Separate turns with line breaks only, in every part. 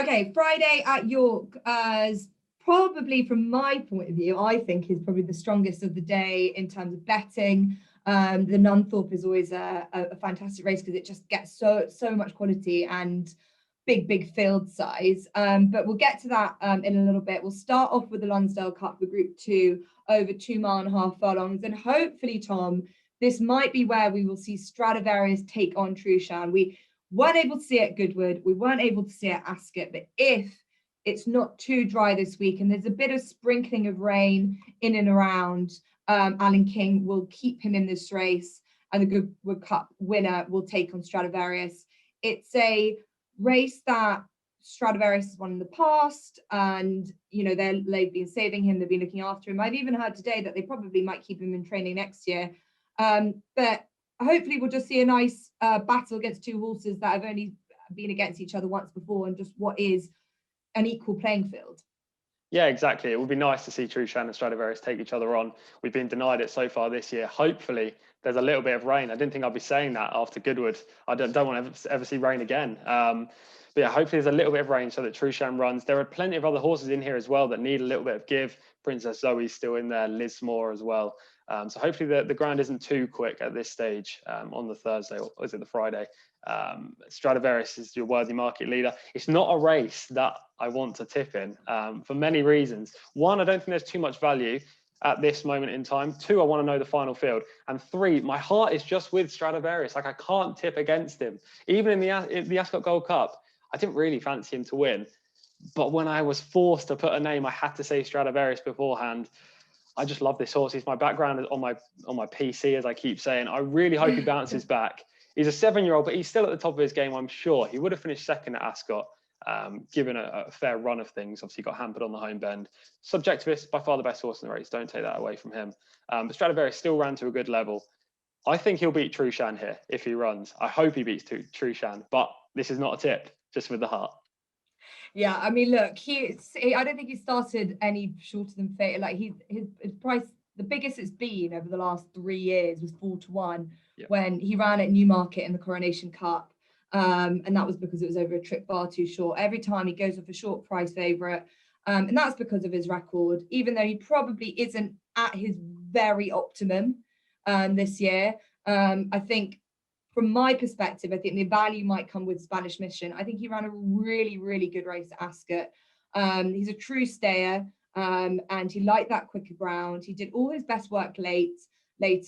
Okay, Friday at York, as probably from my point of view, I think is probably the strongest of the day in terms of betting. The Nunthorpe is always a fantastic race because it just gets so much quality and big field size. But we'll get to that in a little bit. We'll start off with the Lonsdale Cup, the Group 2, over 2.5 furlongs. And hopefully, Tom, this might be where we will see Stradivarius take on Trushan. We weren't able to see it at Goodwood. We weren't able to see it at Ascot. But if it's not too dry this week and there's a bit of sprinkling of rain in and around, Alan King will keep him in this race, and the Goodwood Cup winner will take on Stradivarius. It's a race that Stradivarius has won in the past, and they've been saving him, they've been looking after him. I've even heard today that they probably might keep him in training next year. But hopefully we'll just see a nice battle against two horses that have only been against each other once before, and just what is an equal playing field.
Yeah, exactly. It would be nice to see Trushan and Stradivarius take each other on. We've been denied it so far this year. Hopefully there's a little bit of rain. I didn't think I'd be saying that after Goodwood. I don't want to ever see rain again. But yeah, hopefully there's a little bit of rain so that Trushan runs. There are plenty of other horses in here as well that need a little bit of give. Princess Zoe's still in there, Lismore as well. So hopefully the ground isn't too quick at this stage on the Thursday, or is it the Friday? Stradivarius is your worthy market leader. It's not a race that I want to tip in for many reasons. One, I don't think there's too much value at this moment in time. Two, I want to know the final field. And three, my heart is just with Stradivarius. Like, I can't tip against him. Even in the Ascot Gold Cup, I didn't really fancy him to win. But when I was forced to put a name, I had to say Stradivarius beforehand. I just love this horse. He's my background on my PC, as I keep saying. I really hope he bounces back. He's a 7-year-old, but he's still at the top of his game, I'm sure. He would have finished second at Ascot, given a fair run of things. Obviously, got hampered on the home bend. Subjectivist, by far the best horse in the race. Don't take that away from him. But Stradivarius still ran to a good level. I think he'll beat Trushan here if he runs. I hope he beats Trushan, but this is not a tip, just with the heart.
Yeah, I mean, look, I don't think he started any shorter than fair. Like, his price, the biggest it's been over the last 3 years was 4-1 when he ran at Newmarket in the Coronation Cup. And that was because it was over a trip far too short. Every time he goes off a short price favourite. And that's because of his record, even though he probably isn't at his very optimum this year. I think, from my perspective, I think the value might come with Spanish Mission. I think he ran a really good race at Ascot. He's a true stayer, and he liked that quicker ground. He did all his best work late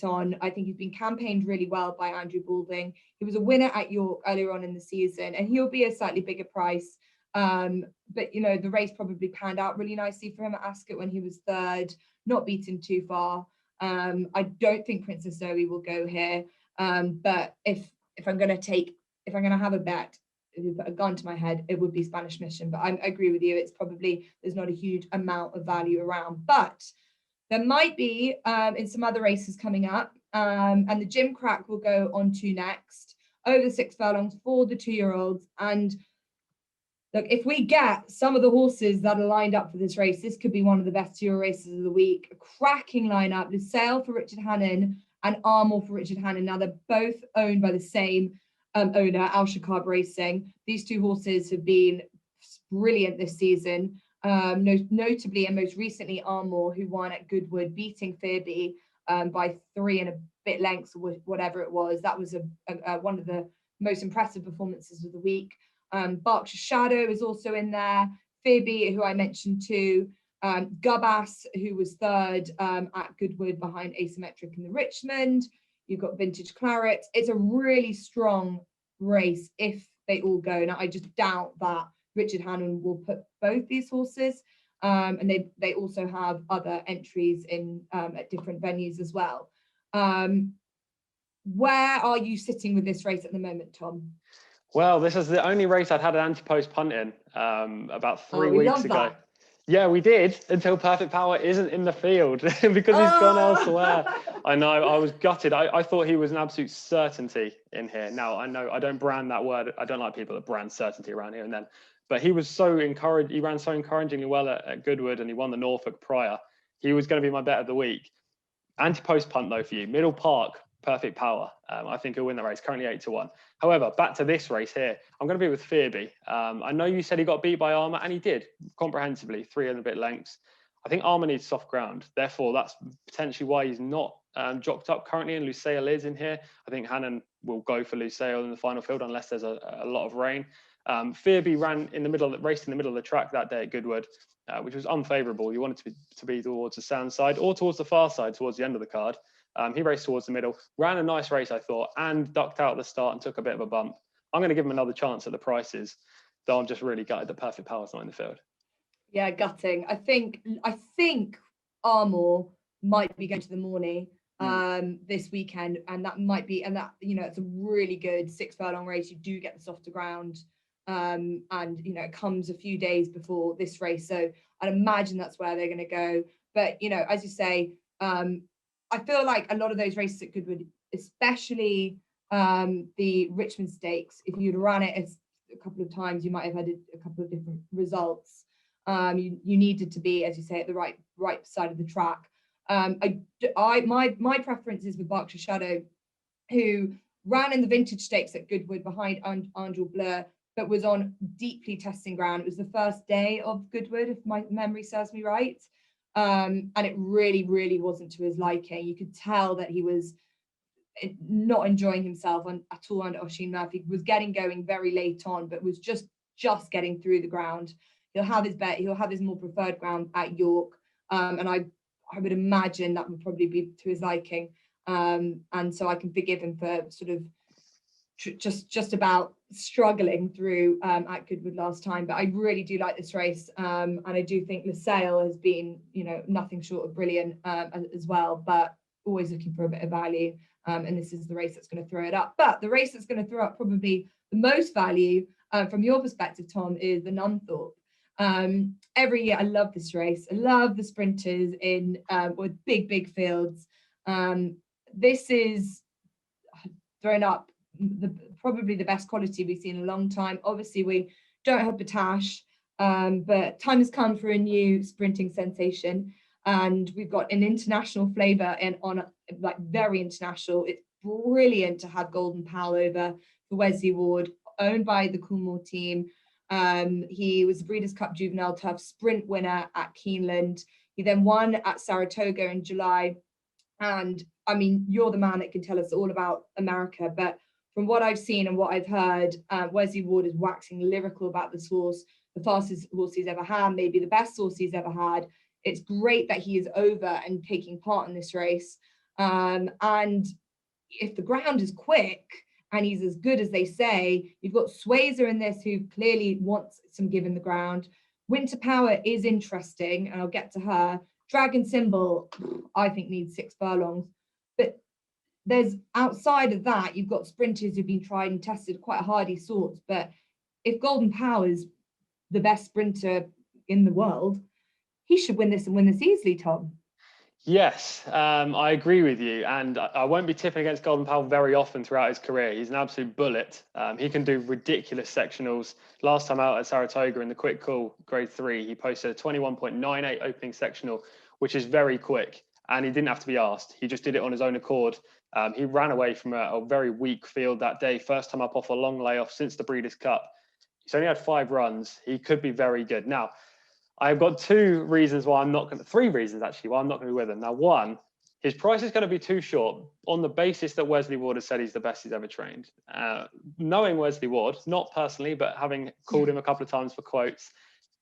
on. I think he's been campaigned really well by Andrew Balding. He was a winner at York earlier on in the season, and he'll be a slightly bigger price. But the race probably panned out really nicely for him at Ascot when he was third, not beaten too far. I don't think Princess Zoe will go here. But if I'm going to have a bet, if you put a gun to my head, it would be Spanish Mission. But I agree with you. It's probably, there's not a huge amount of value around, but there might be in some other races coming up. And the Jim Crack will go on to next, over 6 furlongs for the 2-year-olds. And look, if we get some of the horses that are lined up for this race, this could be one of the best 2-year races of the week. A cracking lineup. Lusail for Richard Hannon and Armour for Richard Hannon. Now, they're both owned by the same owner, Al Shakab Racing. These two horses have been brilliant this season, notably and most recently Armour, who won at Goodwood, beating Phoebe by 3 and a bit lengths, or whatever it was. That was one of the most impressive performances of the week. Berkshire Shadow is also in there. Phoebe, who I mentioned too. Gubbass, who was third at Goodwood behind Asymmetric in the Richmond. You've got Vintage Claret. It's a really strong race if they all go. Now, I just doubt that Richard Hannon will put both these horses. And they also have other entries in at different venues as well. Where are you sitting with this race at the moment, Tom?
Well, this is the only race I'd had an anti-post punt in about 3 weeks ago.
That.
Yeah, we did, until Perfect Power isn't in the field because he's gone elsewhere. I know, I was gutted. I thought he was an absolute certainty in here. Now, I know I don't brand that word. I don't like people that brand certainty around here and then. But he was so encouraged. He ran so encouragingly well at Goodwood, and he won the Norfolk prior. He was going to be my bet of the week. Anti-post punt, though, for you. Middle Park, Perfect Power. I think he'll win the race, currently 8-1. However, back to this race here, I'm going to be with Fearby. I know you said he got beat by Armour, and he did comprehensively, 3 and a bit lengths. I think Armour needs soft ground. Therefore, that's potentially why he's not jocked up currently, and Lusail is in here. I think Hannon will go for Lusail in the final field unless there's a lot of rain. Fearby ran in the middle, raced in the middle of the track that day at Goodwood, which was unfavourable. You wanted to be towards the sound side or towards the far side, towards the end of the card. He raced towards the middle, ran a nice race, I thought, and ducked out at the start and took a bit of a bump. I'm going to give him another chance at the prices, though I'm just really gutted that Perfect Power's not in the field.
Yeah, gutting. I think Armour might be going to the Morney this weekend, and that might be, and that, you know, it's a really good 6 furlong race. You do get the softer ground, and you know, it comes a few days before this race, so I'd imagine that's where they're going to go. But you know, as you say, I feel like a lot of those races at Goodwood, especially the Richmond Stakes, if you'd run it a couple of times, you might have had a couple of different results. You needed to be, as you say, at the right side of the track. My preference is with Berkshire Shadow, who ran in the Vintage Stakes at Goodwood behind Angel Blur, but was on deeply testing ground. It was the first day of Goodwood, if my memory serves me right. And it really, really wasn't to his liking. You could tell that he was not enjoying himself at all under Oisin Murphy. Was getting going very late on, but was just getting through the ground. He'll have his more preferred ground at York, and I would imagine that would probably be to his liking. And so I can forgive him for sort of just about struggling through at Goodwood last time. But I really do like this race, and I do think Lusail has been, you know, nothing short of brilliant as well, but always looking for a bit of value, and this is the race that's going to throw it up. But the race that's going to throw up probably the most value from your perspective, Tom, is the Nunthorpe. Every year I love this race. I love the sprinters in with big fields. This is thrown up probably the best quality we've seen in a long time. Obviously, we don't have Batash, but time has come for a new sprinting sensation, and we've got an international flavour like very international. It's brilliant to have Golden Pal over for Wesley Ward, owned by the Coolmore team. He was the Breeders' Cup Juvenile Turf Sprint winner at Keeneland. He then won at Saratoga in July. And I mean, you're the man that can tell us all about America, but from what I've seen and what I've heard, Wesley Ward is waxing lyrical about this horse, the fastest horse he's ever had, maybe the best horse he's ever had. It's great that he is over and taking part in this race. And if the ground is quick and he's as good as they say, you've got Swayzer in this, who clearly wants some give in the ground. Winter Power is interesting, and I'll get to her. Dragon Symbol, I think, needs 6 furlongs. But there's, outside of that, you've got sprinters who've been tried and tested, quite hardy sorts. But if Golden Power is the best sprinter in the world, he should win this and win this easily, Tom.
Yes, I agree with you, and I won't be tipping against Golden Pal very often throughout his career. He's an absolute bullet. He can do ridiculous sectionals. Last time out at Saratoga in the quick call grade 3, he posted a 21.98 opening sectional, which is very quick, and he didn't have to be asked. He just did it on his own accord. He ran away from a very weak field that day, first time up off a long layoff since the Breeders' Cup. He's only had 5 runs. He could be very good. Now, I've got 3 reasons why I'm not going to be with him. Now, one, his price is going to be too short on the basis that Wesley Ward has said he's the best he's ever trained. Knowing Wesley Ward, not personally, but having called him a couple of times for quotes,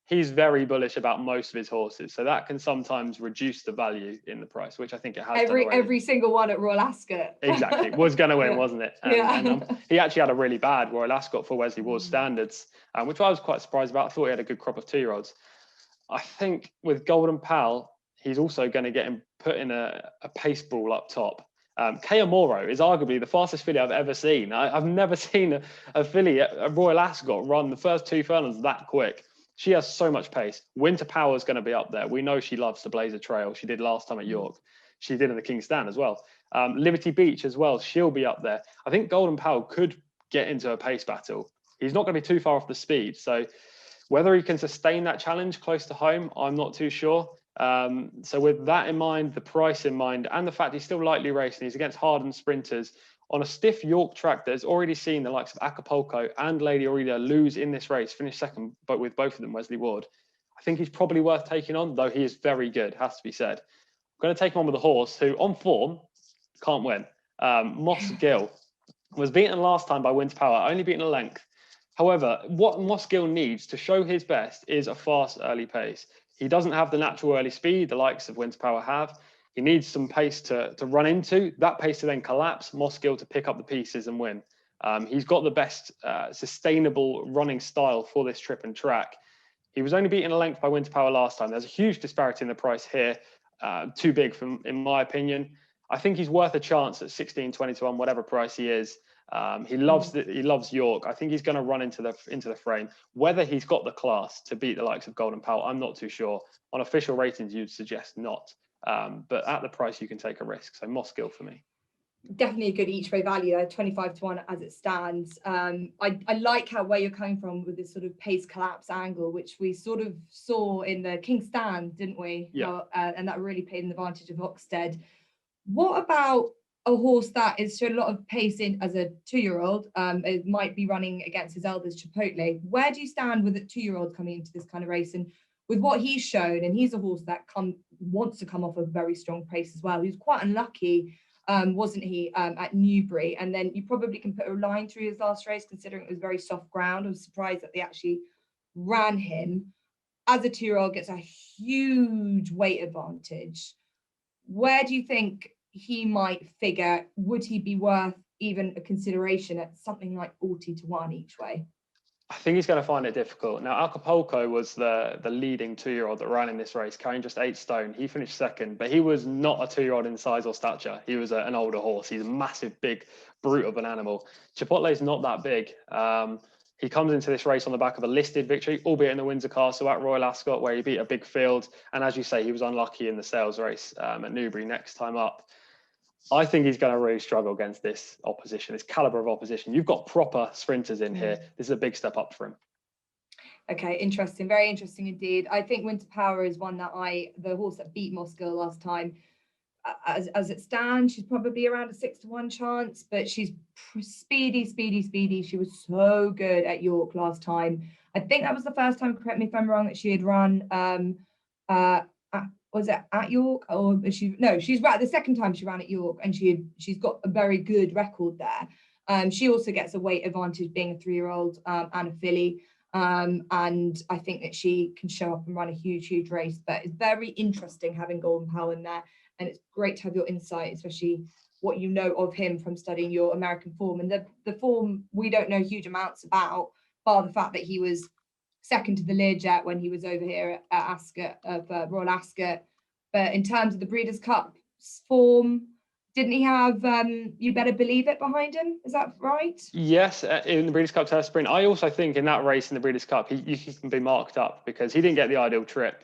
he's very bullish about most of his horses. So that can sometimes reduce the value in the price, which I think it has done already.
Every single one at Royal Ascot.
Exactly. Was going to win, wasn't it?
And
he actually had a really bad Royal Ascot for Wesley Ward's standards, which I was quite surprised about. I thought he had a good crop of 2-year-olds. I think with Golden Pal, he's also going to get him put in a pace ball up top. Kea Moro is arguably the fastest filly I've ever seen. I've never seen a filly at Royal Ascot run the first 2 furlongs that quick. She has so much pace. Winter Power is going to be up there. We know she loves to blaze a trail. She did last time at York. She did in the King's Stand as well. Liberty Beach as well. She'll be up there. I think Golden Pal could get into a pace battle. He's not going to be too far off the speed. So whether he can sustain that challenge close to home, I'm not too sure. So with that in mind, the price in mind, and the fact he's still lightly racing, he's against hardened sprinters on a stiff York track that's already seen the likes of Acapulco and Lady Aurelia lose in this race, finish second, but with both of them, Wesley Ward. I think he's probably worth taking on, though he is very good, has to be said. I'm going to take him on with a horse who, on form, can't win. Moss Gill was beaten last time by Winter Power, only beaten a length. However, what Moss Gill needs to show his best is a fast early pace. He doesn't have the natural early speed the likes of Winter Power have. He needs some pace to run into, that pace to then collapse, Moss Gill to pick up the pieces and win. He's got the best sustainable running style for this trip and track. He was only beaten a length by Winter Power last time. There's a huge disparity in the price here, too big in my opinion. I think he's worth a chance at 16, 20 to 1, whatever price he is. He loves York. I think he's going to run into the frame. Whether he's got the class to beat the likes of Golden Pal, I'm not too sure. On official ratings, you'd suggest not. But at the price, you can take a risk. So Moss Gill for me.
Definitely a good each way value there, 25 to 1 as it stands. I like where you're coming from with this sort of pace collapse angle, which we sort of saw in the King's Stand, didn't we?
Yeah.
And that really played in the advantage of Oxted. What about a horse that is showing a lot of pace in as a 2-year-old? It might be running against his elders, Chipotle. Where do you stand with a 2-year-old coming into this kind of race? And with what he's shown, and he's a horse that wants to come off a very strong pace as well. He was quite unlucky, wasn't he, at Newbury? And then you probably can put a line through his last race, considering it was very soft ground. I was surprised that they actually ran him. As a 2-year-old, gets a huge weight advantage. Where do you think he might figure? Would he be worth even a consideration at something like 40 to 1 each way?
I think he's going to find it difficult. Now, Acapulco was the leading 2-year-old that ran in this race, carrying just 8 stone. He finished second, but he was not a 2-year-old in size or stature. He was an older horse. He's a massive, big brute of an animal. Chipotle's not that big. He comes into this race on the back of a listed victory, albeit in the Windsor Castle at Royal Ascot, where he beat a big field. And as you say, he was unlucky in the sales race at Newbury next time up. I think he's going to really struggle against this opposition, this caliber of opposition. You've got proper sprinters in here. This is a big step up for him.
Okay, interesting. Very interesting indeed. I think Winter Power is one that the horse that beat Moss Gill last time, as it stands, she's probably around a 6 to 1 chance, but she's speedy. She was so good at York last time. I think that was the first time, correct me if I'm wrong, that she had run was it at York, or she's right the second time she ran at York, and she's got a very good record there. She also gets a weight advantage being a 3-year-old and a filly, and I think that she can show up and run a huge race. But it's very interesting having Golden Pal in there, and it's great to have your insight, especially what you know of him from studying your American form. And the form we don't know huge amounts about, bar the fact that he was second to the Learjet when he was over here at Ascot, Royal Ascot. But in terms of the Breeders' Cup form, didn't he have You Better Believe It behind him? Is that right?
Yes, in the Breeders' Cup Test Sprint. I also think in that race in the Breeders' Cup, he can be marked up because he didn't get the ideal trip.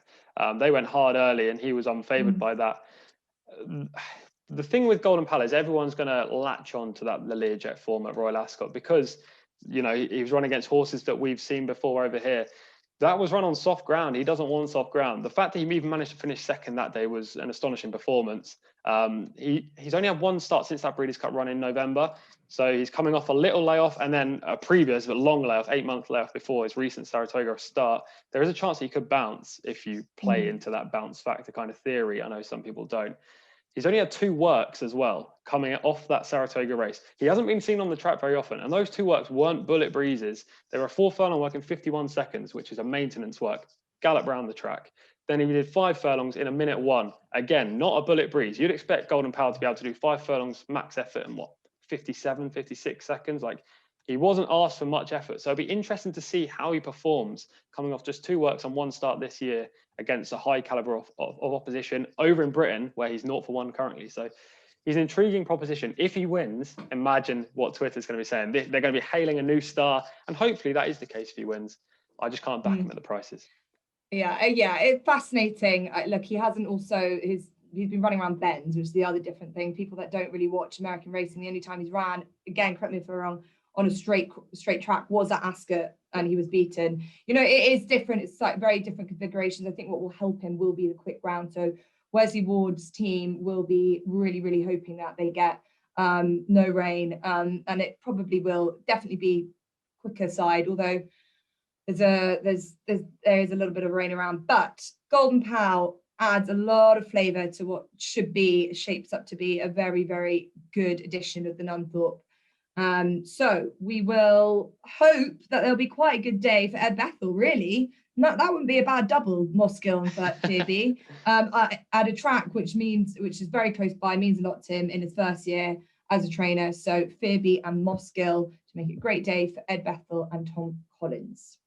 They went hard early and he was unfavoured by that. The thing with Golden Pal is everyone's going to latch on to the Learjet form at Royal Ascot because, he was running against horses that we've seen before over here. That was run on soft ground. He doesn't want soft ground. The fact that he even managed to finish second that day was an astonishing performance. He's only had 1 start since that Breeders' Cup run in November. So he's coming off a little layoff and then a previous but long layoff, 8-month layoff before his recent Saratoga start. There is a chance he could bounce if you play into that bounce factor kind of theory. I know some people don't. He's only had 2 works as well, coming off that Saratoga race. He hasn't been seen on the track very often, and those 2 works weren't bullet breezes. They were a 4 furlong work in 51 seconds, which is a maintenance work, gallop round the track. Then he did 5 furlongs in 1:01. Again, not a bullet breeze. You'd expect Golden Pal to be able to do 5 furlongs max effort in 57, 56 seconds. Like, he wasn't asked for much effort. So it'd be interesting to see how he performs coming off just 2 works on 1 start this year against a high caliber of opposition over in Britain, where he's 0 for 1 currently. So he's an intriguing proposition. If he wins, imagine what Twitter's going to be saying. They're going to be hailing a new star. And hopefully that is the case if he wins. I just can't back him at the prices.
Yeah, it's fascinating. Look, he hasn't also, he's been running around bends, which is the other different thing. People that don't really watch American racing, the only time he's ran, again, correct me if I'm wrong, on a straight track was at Ascot and he was beaten. You know, it is different. It's like very different configurations. I think what will help him will be the quick round. So Wesley Ward's team will be really, really hoping that they get no rain, and it probably will definitely be quicker side, although there is a little bit of rain around. But Golden Pal adds a lot of flavour to what shapes up to be a very, very good edition of the Nunthorpe. So we will hope that there'll be quite a good day for Ed Bethel, really. That wouldn't be a bad double, Moskill and Fearby. At a track which is very close by, means a lot to him in his first year as a trainer. So Fearby and Moskill to make it a great day for Ed Bethel and Tom Collins.